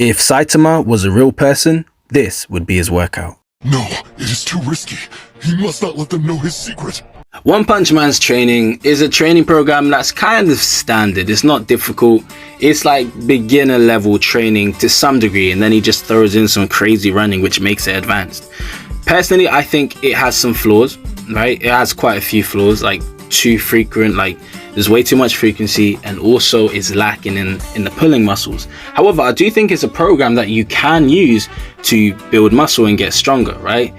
If Saitama was a real person, this would be his workout. No, it is too risky. He must not let them know his secret. One Punch Man's training is a training program that's kind of standard. It's not difficult. It's like beginner level training to some degree, and then he just throws in some crazy running which makes it advanced. Personally, I think it has some flaws, right? It has quite a few flaws, like too frequent, like there's way too much frequency, and also is lacking in the pulling muscles. However, I do think it's a program that you can use to build muscle and get stronger, right?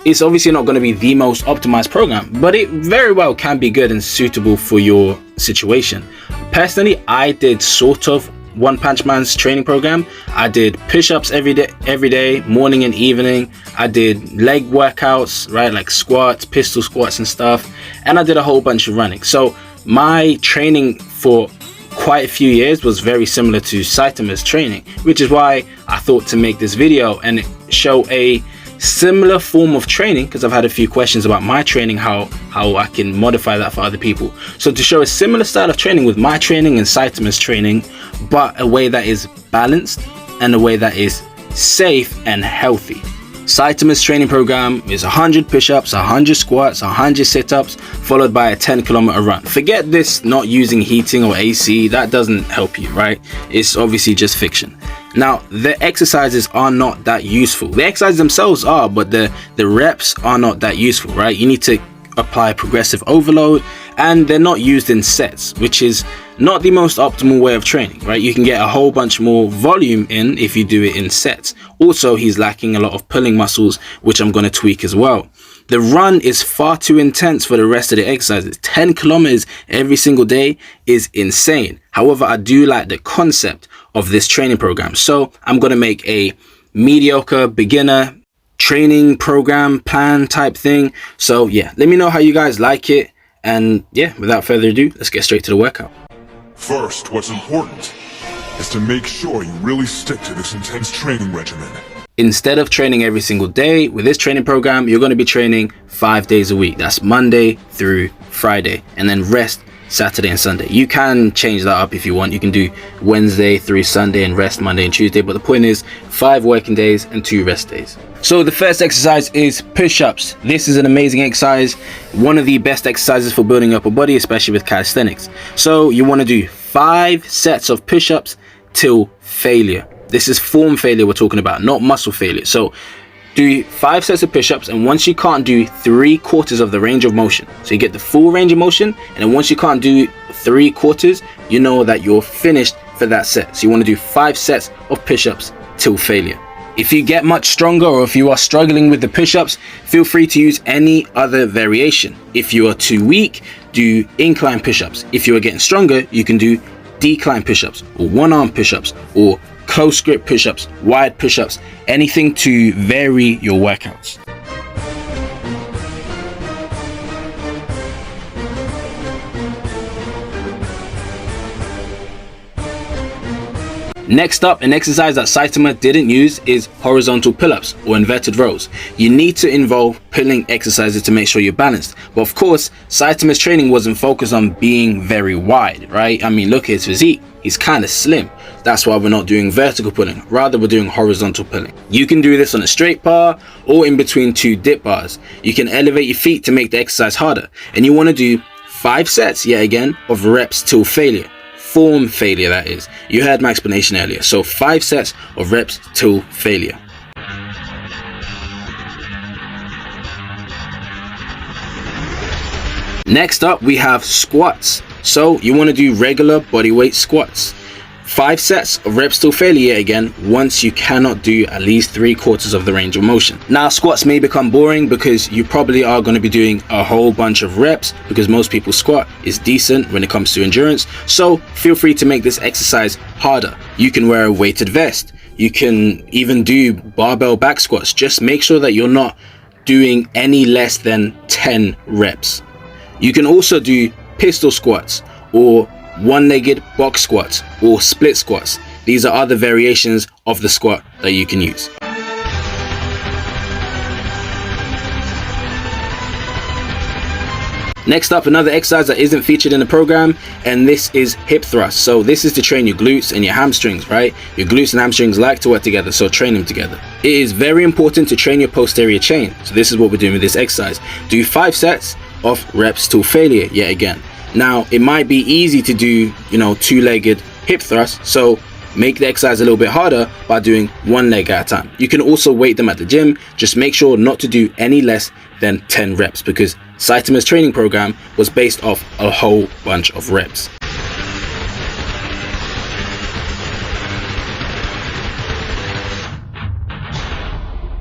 It's obviously not going to be the most optimized program, but it very well can be good and suitable for your situation. Personally, I did sort of One Punch Man's training program. I did push-ups every day, morning and evening. I did leg workouts, right, like squats, pistol squats and stuff, and I did a whole bunch of running. So my training for quite a few years was very similar to Saitama's training, which is why I thought to make this video and show a similar form of training, because I've had a few questions about my training, how I can modify that for other people. So to show a similar style of training with my training and Saitama's training, but a way that is balanced and a way that is safe and healthy. Saitama's training program is 100 push-ups, 100 squats, 100 sit-ups, followed by a 10-kilometer run. Forget this not using heating or AC, that doesn't help you, right? It's obviously just fiction. Now, the exercises are not that useful. The exercises themselves are, but the reps are not that useful, right? You need to apply progressive overload, and they're not used in sets, which is not the most optimal way of training, right? You can get a whole bunch more volume in if you do it in sets. Also, he's lacking a lot of pulling muscles, which I'm going to tweak as well. The run is far too intense for the rest of the exercises. 10 kilometers every single day is insane. However, I do like the concept of this training program, so I'm going to make a mediocre beginner training program plan type thing. So yeah, let me know how you guys like it, and yeah, without further ado, let's get straight to the workout. First, what's important is to make sure you really stick to this intense training regimen. Instead of training every single day, with this training program, you're going to be training 5 days a week. That's Monday through Friday, and then rest Saturday and Sunday. You can change that up if you want. You can do Wednesday through Sunday and rest Monday and Tuesday, but the point is 5 working days and 2 rest days. So the first exercise is push-ups. This is an amazing exercise, one of the best exercises for building up a body, especially with calisthenics. So you want to do 5 sets of push-ups till failure. This is form failure we're talking about, not muscle failure. So do 5 sets of push-ups, and once you can't do 3/4 of the range of motion, so you get the full range of motion, and then once you can't do 3/4, you know that you're finished for that set. So you want to do 5 sets of push-ups till failure. If you get much stronger, or if you are struggling with the push-ups, feel free to use any other variation. If you are too weak, do incline push-ups. If you are getting stronger, you can do decline push-ups, or one-arm push-ups, or close grip push-ups, wide push-ups, anything to vary your workouts. Next up, an exercise that Saitama didn't use is horizontal pull-ups or inverted rows. You need to involve pulling exercises to make sure you're balanced. But of course, Saitama's training wasn't focused on being very wide, right? I mean, look at his physique. He's kind of slim. That's why we're not doing vertical pulling. Rather, we're doing horizontal pulling. You can do this on a straight bar or in between 2 dip bars. You can elevate your feet to make the exercise harder. And you want to do 5 sets, yet again, of reps till failure. Form failure, that is. You heard my explanation earlier. So 5 sets of reps till failure. Next up, we have squats. So you want to do regular bodyweight squats. 5 sets of reps till failure again, once you cannot do at least 3/4 of the range of motion. Now, squats may become boring because you probably are going to be doing a whole bunch of reps, because most people's squat is decent when it comes to endurance. So feel free to make this exercise harder. You can wear a weighted vest. You can even do barbell back squats. Just make sure that you're not doing any less than 10 reps. You can also do pistol squats, or one-legged box squats, or split squats. These are other variations of the squat that you can use. Next up, another exercise that isn't featured in the program, and this is hip thrust. So this is to train your glutes and your hamstrings, right? Your glutes and hamstrings like to work together, so train them together. It is very important to train your posterior chain. So this is what we're doing with this exercise. Do 5 sets of reps till failure yet again. Now, it might be easy to do, two-legged hip thrust, so make the exercise a little bit harder by doing one leg at a time. You can also weight them at the gym. Just make sure not to do any less than 10 reps because Saitama's training program was based off a whole bunch of reps.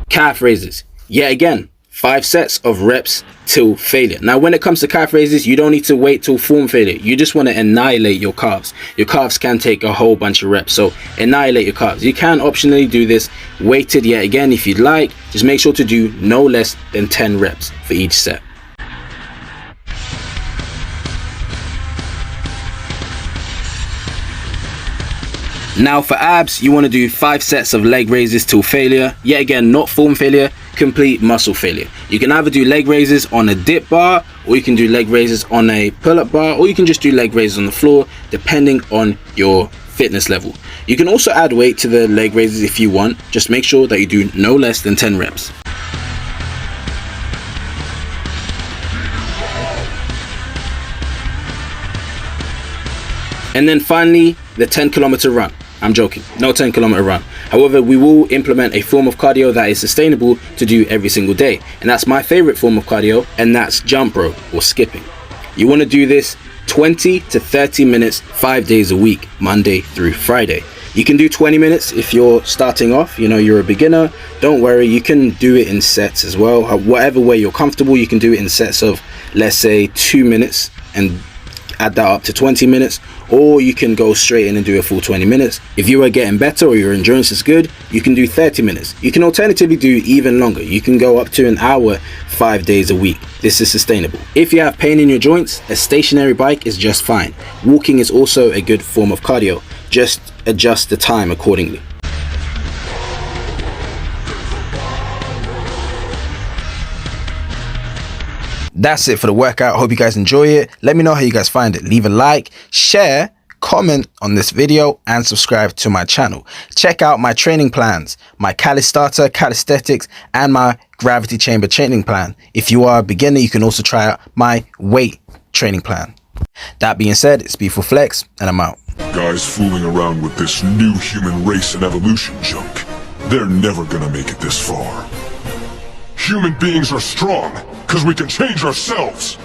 Calf raises. Yet again, 5 sets of reps till failure. Now, when it comes to calf raises, you don't need to wait till form failure. You just want to annihilate your calves. Your calves can take a whole bunch of reps, so annihilate your calves. You can optionally do this weighted yet again if you'd like. Just make sure to do no less than 10 reps for each set. Now for abs, you want to do 5 sets of leg raises till failure. Yet again, not form failure, complete muscle failure. You can either do leg raises on a dip bar, or you can do leg raises on a pull-up bar, or you can just do leg raises on the floor, depending on your fitness level. You can also add weight to the leg raises if you want. Just make sure that you do no less than 10 reps. And then finally, the 10-kilometer run. I'm joking, no 10-kilometer run. However, we will implement a form of cardio that is sustainable to do every single day. And that's my favorite form of cardio, and that's jump rope or skipping. You want to do this 20 to 30 minutes, 5 days a week, Monday through Friday. You can do 20 minutes if you're starting off, you're a beginner. Don't worry, you can do it in sets as well. Whatever way you're comfortable, you can do it in sets of, let's say, 2 minutes and add that up to 20 minutes, or you can go straight in and do a full 20 minutes. If you are getting better or your endurance is good, you can do 30 minutes. You can alternatively do even longer. You can go up to an hour, 5 days a week. This is sustainable. If you have pain in your joints, a stationary bike is just fine. Walking is also a good form of cardio. Just adjust the time accordingly. That's it for the workout. Hope you guys enjoy it. Let me know how you guys find it. Leave a like, share, comment on this video, and subscribe to my channel. Check out my training plans, my Calistarter, calisthenics, and my gravity chamber training plan. If you are a beginner, you can also try out my weight training plan. That being said, it's Beautiful Flex, and I'm out. Guys fooling around with this new human race and evolution junk, they're never gonna make it this far. Human beings are strong, because we can change ourselves.